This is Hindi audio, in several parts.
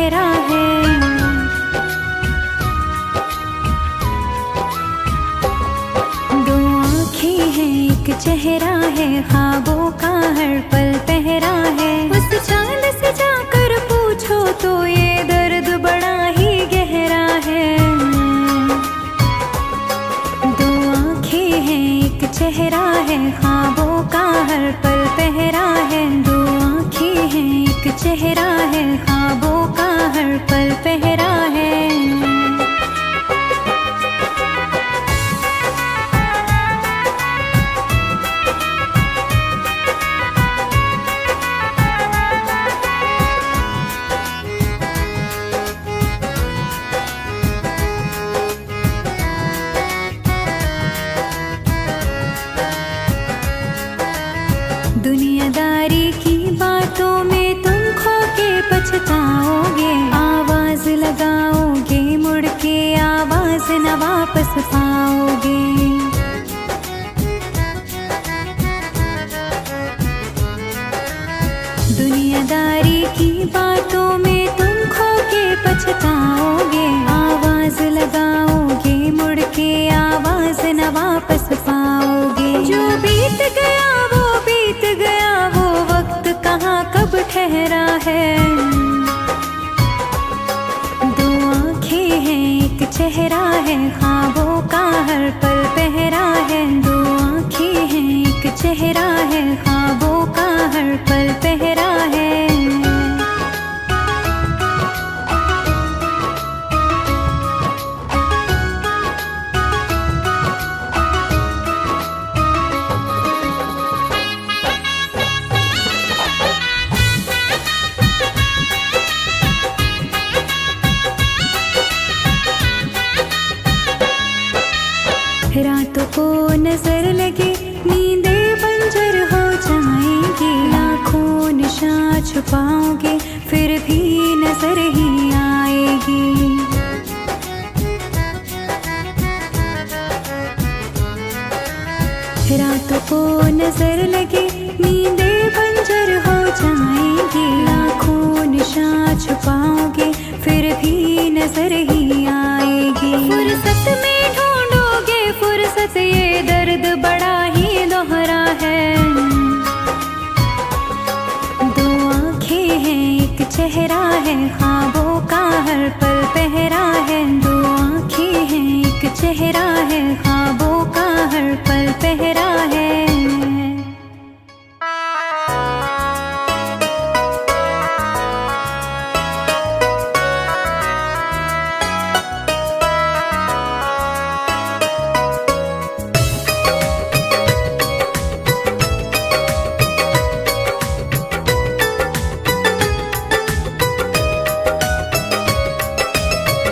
पहरा है। दो आँखें हैं एक चेहरा है, ख्वाबों का हर पल पहरा है। उस चांद से जाकर पूछो तो ये दर्द बड़ा ही गहरा है। दो आँखें हैं एक चेहरा है, ख्वाबों का हर पल पहरा है। दो आँखें हैं एक चेहरा है, ख्वाबों का हर पल पहरा है। दुनियादारी की बातों में तुम खो के पछताओगे। आवाज लगाओगे मुड़ के, आवाज न वापस पाओगे। दुनियादारी की बातों में तुम खो के पछताओगे। आवाज लगाओगे मुड़ के, आवाज न वापस पाओगे। जो बीत गया वो बीत गया, वो वक्त कहाँ कब ठहरा है। दो आँखें हैं एक चेहरा है, ख्वाबों का हर पल पहरा है। दो आँखें हैं एक चेहरा है, ख्वाबों का हर पल पहरा है। रातों को नजर लगे, नींदें बंजर हो जाएंगी। लाखों निशान छुपाओगे फिर भी नजर ही आएगी। रातों को नजर लगे, नींदें बंजर हो जाएंगी। लाखों निशान छुपाओगे फिर भी नजर ही आएगी। फुर्सत में ढूंढोगे फुर्सत, ये दर्द बड़ा ही दोहरा है। दो आँखें हैं एक चेहरा है, ख्वाबों का हर पल पहरा है। दो आँखें हैं एक चेहरा है, ख्वाबों का हर पल पहरा है।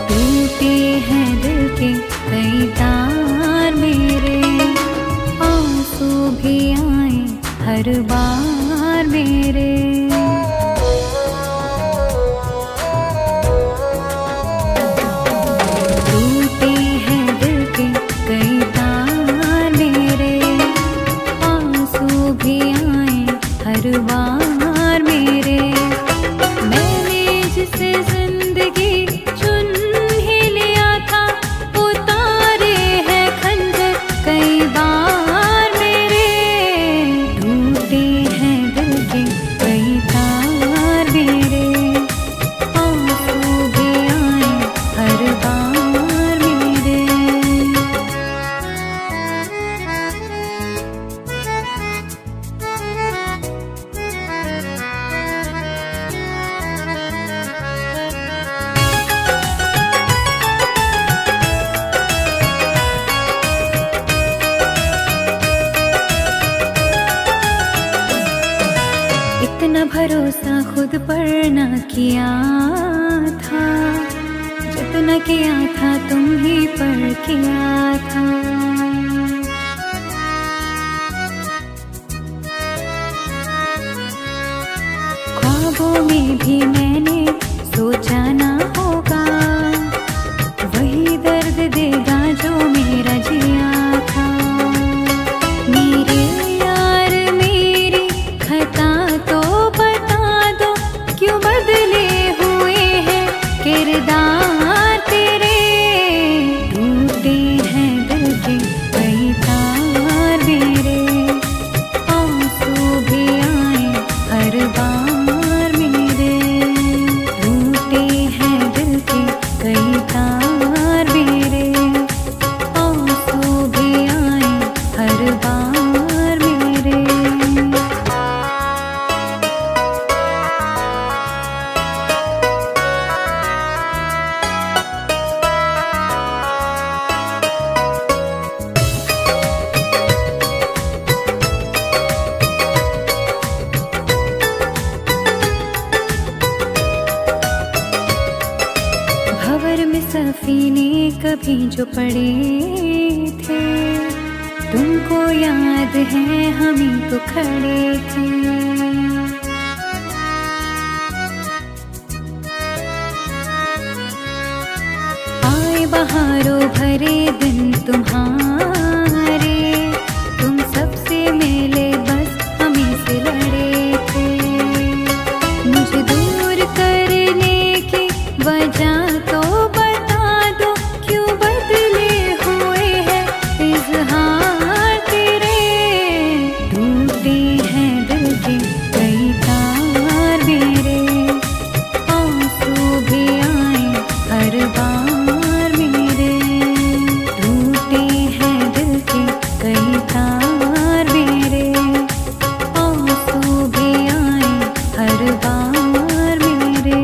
टूटे हैं दिल के कई तार मेरे, आंसू भी आए हर बार मेरे। टूटे हैं दिल के कई तार मेरे, आंसू भी आए हर बार मेरे। मैंने जिसे जिंदगी इतना भरोसा खुद पर न किया था, जितना किया था तुम ही पर किया था। ख्वाबों में भी मैंने सोचा ना होगा, वही दर्द देगा जो मेरा जिया था। मेरे यार मेरी खता तो बता दो, क्यों बदले हुए हैं किरदार तेरे, टूटे हैं दिल के कई तार मेरे, आंसू भी आए हर बार मेरे, टूटे हैं दिल के कई तार मेरे, आंसू भी आए हर बार मेरे। भंवर में सफीने कभी जो पड़े थे, तुमको याद है हम ही तो खड़े थे। आए बहारों भरे दिन तुम्हारे, तुम सबसे मिले बस हम ही से लड़े थे। मुझे दूर करने की वजह तो बता दो, क्यों बदले हुए हैं इज़हार तेरे, टूटे हैं दिल के कई तार मेरे, आंसू भी आए हर बार मेरे, टूटे हैं दिल के कई तार मेरे, आंसू भी आए हर बार मेरे।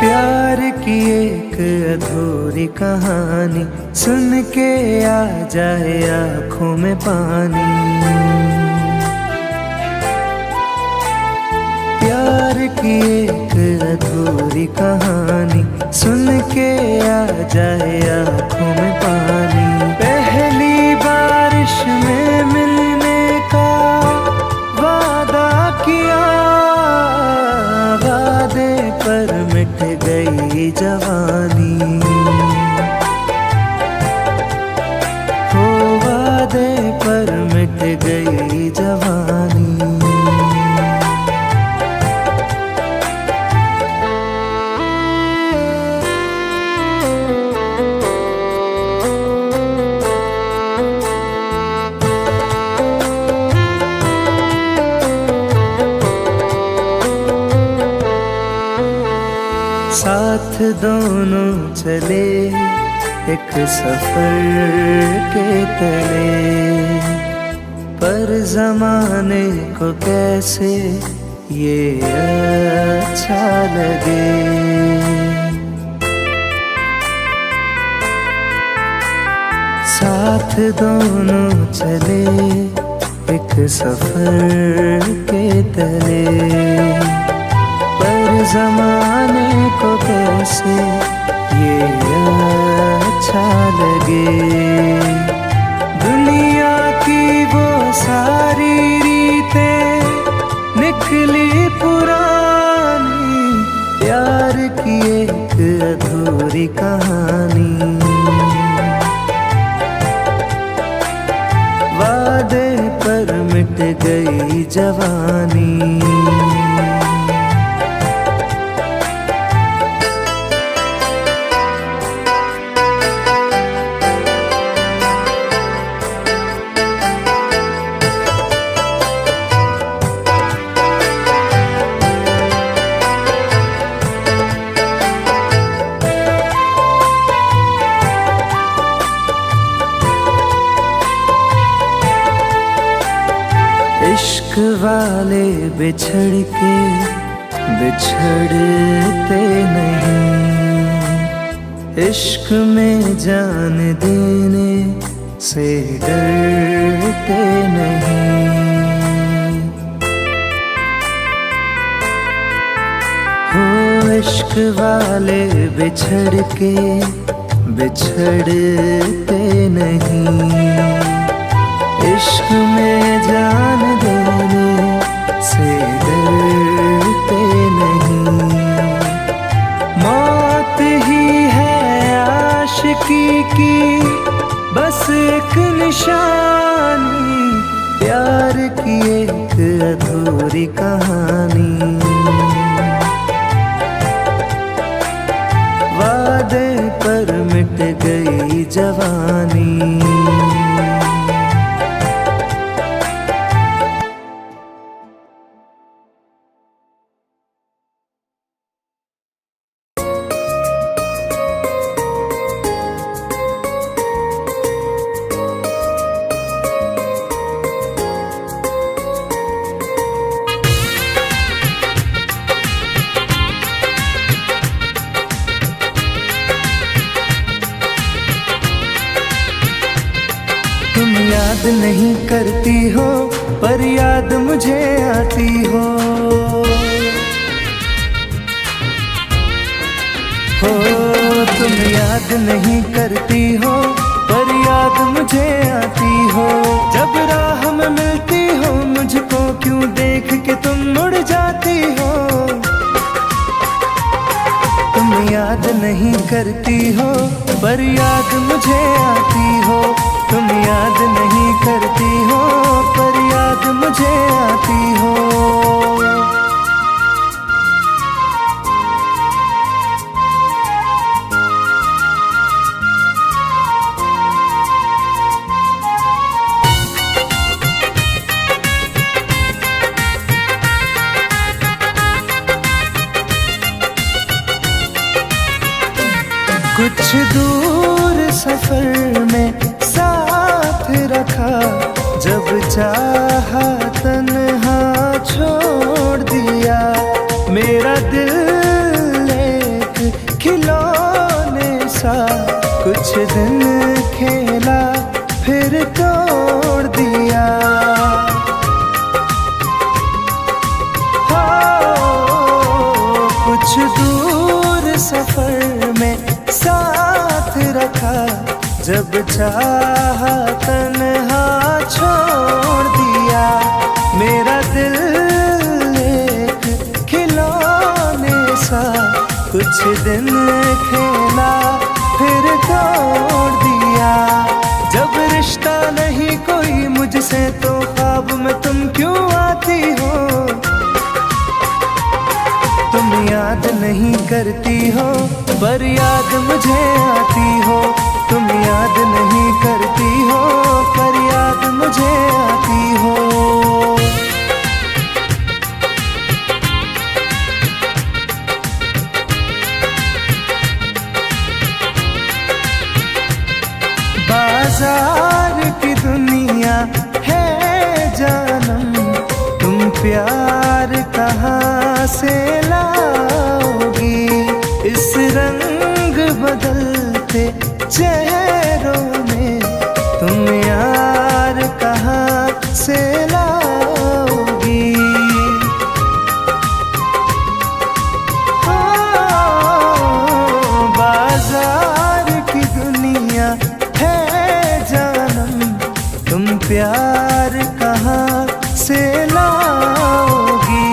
प्यार की एक अधूरी कहानी सुन के आ जाए आँखों में पानी, प्यार की एक अधूरी कहानी सुन के आ जाए आँखों में पानी। पहली बारिश में मिलने का वादा किया, वादे पर मिट गई जवानी, हो वादे पर मिट गई जवानी। साथ दोनों चले एक सफर के तले, पर जमाने को कैसे ये अच्छा लगे। साथ दोनों चले एक सफर के तले, पर जमाने को कैसे ये अच्छा लगे। दुनिया की वो सारी रीतें निकली पुरानी, प्यार की एक अधूरी कहानी, वादे पर मिट गई जवानी। इश्क वाले बिछड़ के बिछड़ते नहीं, इश्क में जान देने से डरते नहीं। हो इश्क इश्क वाले बिछड़ के बिछड़ते नहीं, इश्क में जान देने से डरते नहीं। मौत ही है आशिकी की बस एक निशानी, प्यार की एक अधूरी कहानी। वादे पर मिट गई जवानी। तुम याद नहीं करती हो पर याद मुझे आती हो, तुम याद नहीं करती हो पर याद मुझे आती हो। जब राह में मिलती हो मुझको क्यों देख के तुम मुड़ जाती हो। तुम याद नहीं करती हो पर याद मुझे आती हो, तुम याद नहीं करती हो पर याद मुझे आती हो। कुछ दूर सफर में साथ रखा, जब चाहा तन्हा छोड़ दिया। मेरा दिल एक खिलौने सा कुछ दिन खेला फिर तोड़ दिया। कुछ दूर सफर में साथ रखा, जब चाहा तन्हा छोड़ दिया। मेरा दिल एक खिलौने सा कुछ दिन खेला फिर तोड़ दिया। जब रिश्ता नहीं कोई मुझसे तो ख्वाब में तुम क्यों आती हो। तुम याद नहीं करती हो पर याद मुझे आती हो, तुम याद नहीं करती हो पर याद मुझे आती हो। बाजार की दुनिया है जानम, तुम प्यार कहाँ से लाओगी। इस रंग बदलते चेहरों में तुम यार कहाँ से लाओगी। बाजार की दुनिया है जानम, तुम प्यार कहाँ से लाओगी।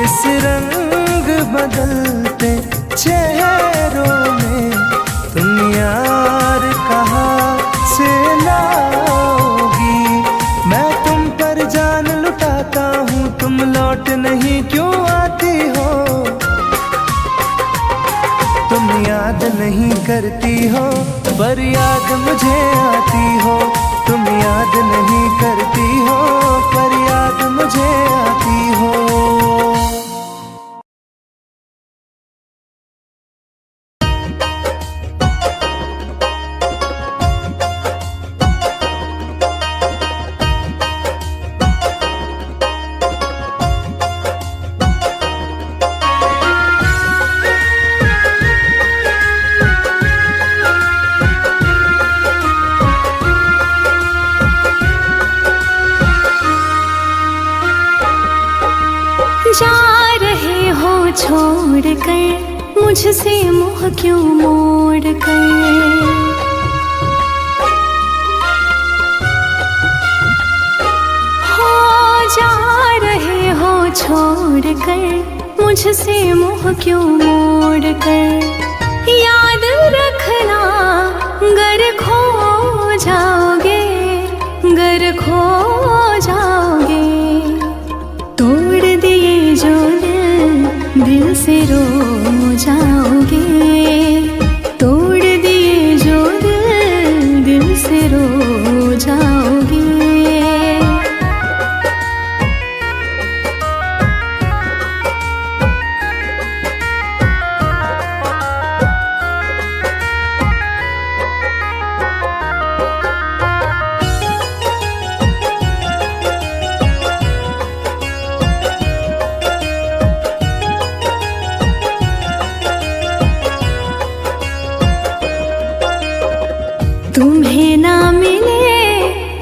इस रंग बदलते चेहरों में तुम यार कहाँ से लाओगी। मैं तुम पर जान लुटाता हूँ, तुम लौट नहीं क्यों आती हो। तुम याद नहीं करती हो पर याद मुझे आती हो, तुम याद नहीं करती हो पर याद मुझे आती हो। जा रहे हो छोड़ कर मुझसे मुँह क्यों मोड़ कर। जा रहे हो छोड़ कर मुझसे मुँह क्यों मोड़ कर। याद रखना गर खो जाओगे, गर खो जाओगे। तोड़ दिए जो दिल से रो जाओगे। तोड़ दिए जो दिल से रो जाओगे। तुम्हें ना मिले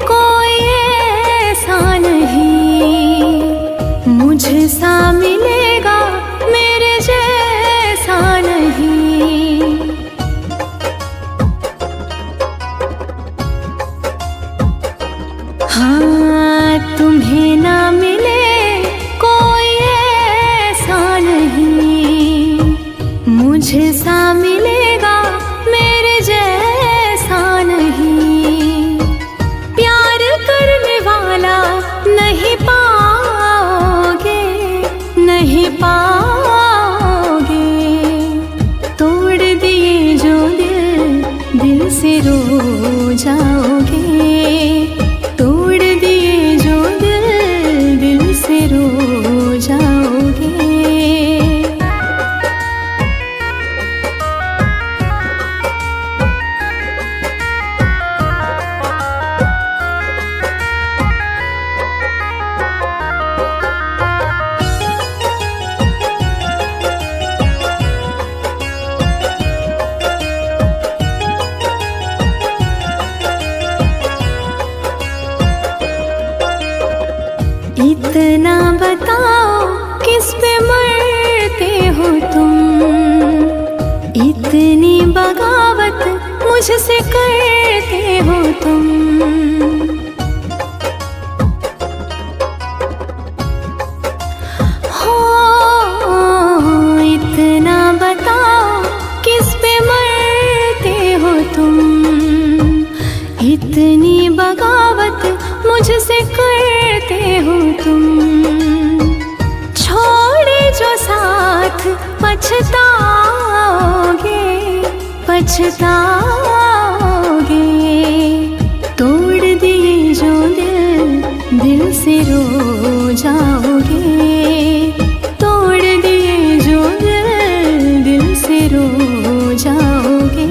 कोई ऐसा नहीं, मुझसा मिलेगा मेरे जैसा नहीं। हाँ तुम्हें ना मिले कोई ऐसा नहीं, मुझसा मिलेगा मेरे जैसा नहीं। प्यार करने वाला नहीं पाओगे, नहीं पाओगे। तोड़ दिए जो दिल से रो जाओगे। तोड़ दिए जो दिल से रो जाओगे। इतना बताओ किस पे मरते हो तुम, इतनी बगावत मुझसे करते हो तुम। हो इतना बताओ किस पे मरते हो तुम, इतनी बगावत मुझसे करते हो तुम। छोड़े जो साथ पछताओगे, पछताओगे। तोड़ दिए जो दिल से रो जाओगे। तोड़ दिए जो दिल से रो जाओगे।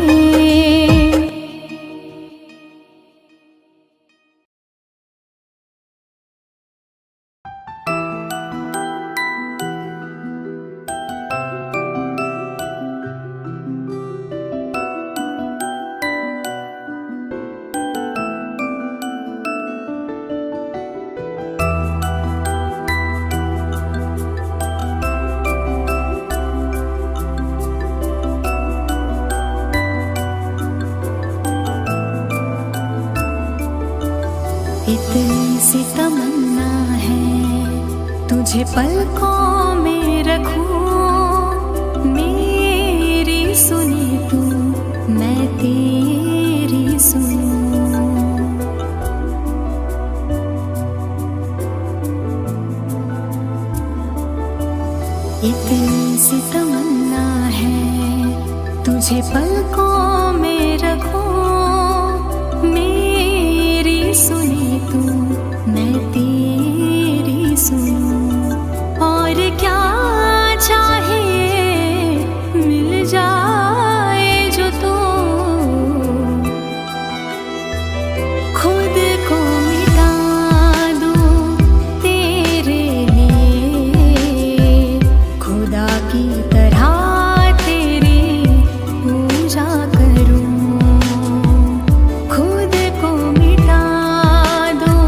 इतनी सी तमन्ना है तुझे पलकों में रखूं। मेरी सुनी तू मैं तेरी सुनूं। इतनी सी तमन्ना है तुझे पलकों में रखूं। मेरी सुनी तू मैं तेरी सुनूं। और क्या चाहिए मिल जाए जो तू खुद को मिटा दूं तेरे लिए। खुदा की तरह तेरी पूजा करूं। खुद को मिटा दूं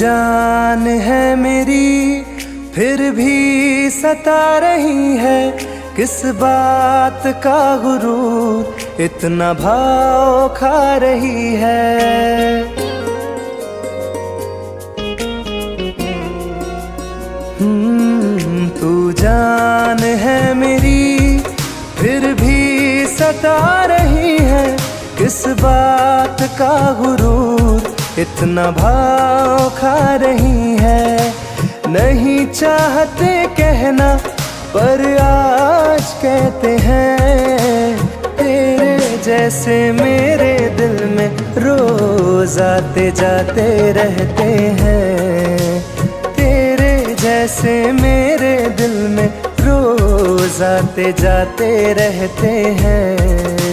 जान है मेरी फिर भी सता रही है, किस बात का गुरूर इतना भाव खा रही है। तू जान है मेरी फिर भी सता रही है, किस बात का गुरूर इतना भाव खा रही है। नहीं चाहते कहना पर आज कहते हैं, तेरे जैसे मेरे दिल में रोज आते जाते रहते हैं। तेरे जैसे मेरे दिल में रोज आते जाते रहते हैं।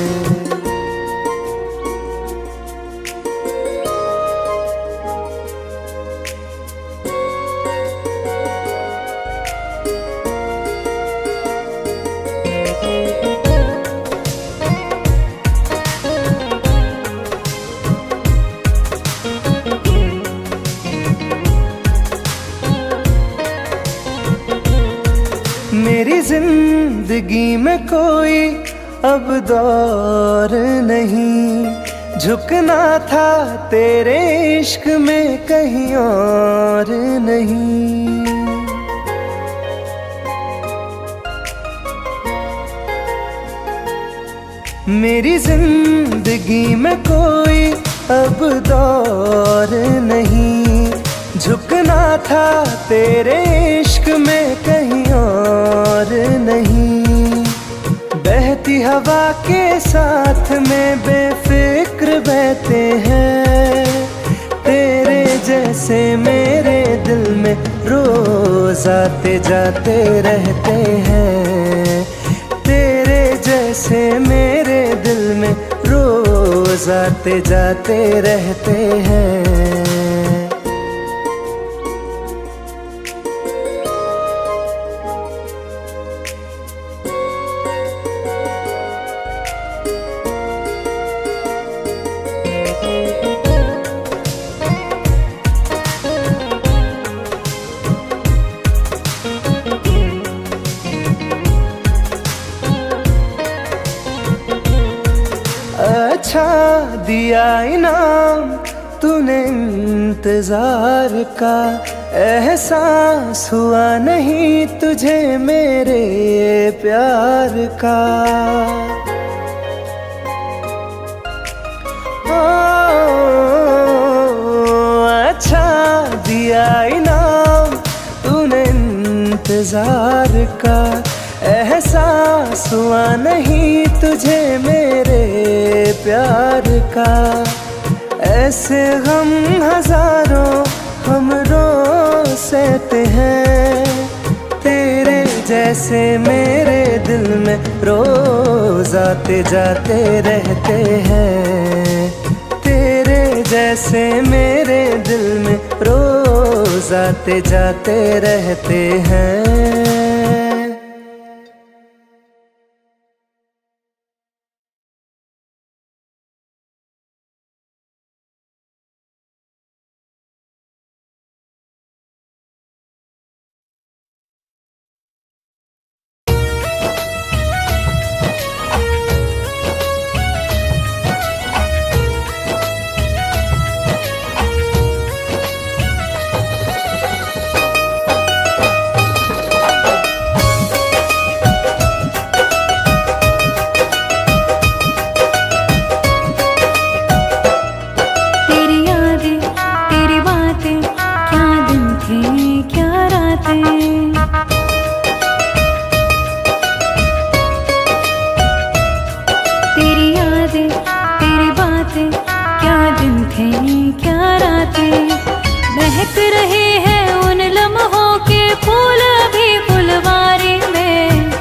मेरी जिंदगी में कोई अब दौर नहीं, झुकना था तेरे इश्क में कहीं और नहीं। मेरी जिंदगी में कोई अब दौर नहीं, झुकना था तेरे इश्क में कहीं और नहीं। बहती हवा के साथ में बेफिक्र बहते हैं, तेरे जैसे मेरे दिल में रोज आते जाते रहते हैं। तेरे जैसे मेरे दिल में रोज आते जाते रहते हैं। अच्छा दिया इनाम तूने इंतजार का, एहसास हुआ नहीं तुझे मेरे प्यार का। अच्छा दिया इनाम तूने इंतजार का, एहसास हुआ नहीं तुझे मेरे प्यार का। ऐसे गम हजारों हम रोज सहते हैं, तेरे जैसे मेरे दिल में रोज आते जाते रहते हैं। तेरे जैसे मेरे दिल में रोज आते जाते रहते हैं। महक रहे हैं उन लम्हों के फूल अभी फुलवारी में।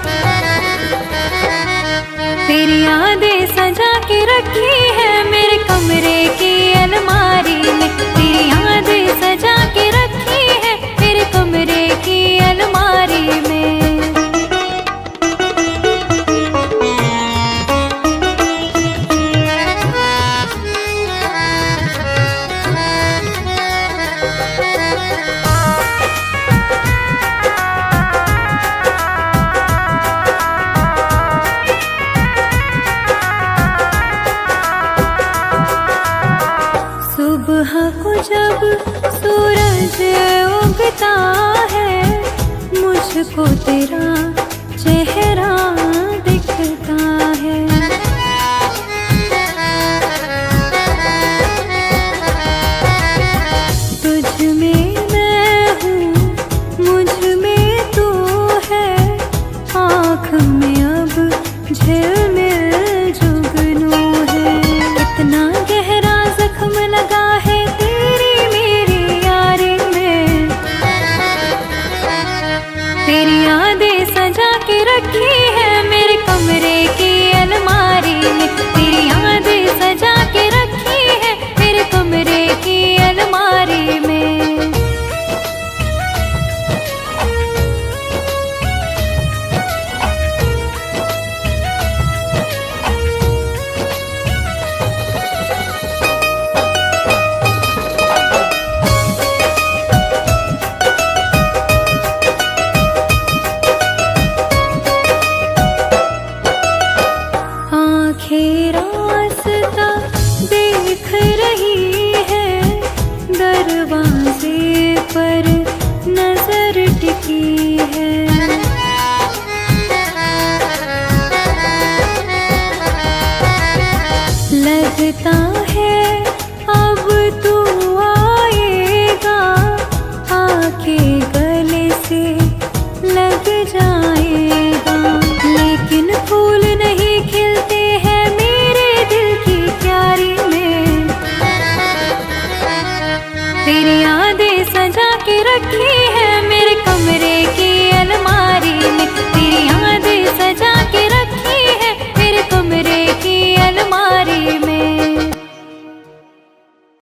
तेरी यादें सजा के रखी है मेरे कमरे की अलमारी में। तेरी यादें सजा के रखी है मेरे कमरे की अलमारी में। रखी है मेरे कमरे की अलमारी में। तेरी यादें सजा के रखी है मेरे कमरे की अलमारी में। आँखें रास्ता देख रही है, दरवाजे पर नजर टिकी है। लगता है अब तू आएगा, आके गले से लग जाएगा। लेकिन फूल नहीं खिलते हैं मेरे दिल की क्यारी में। तेरी यादें सजा के रखी है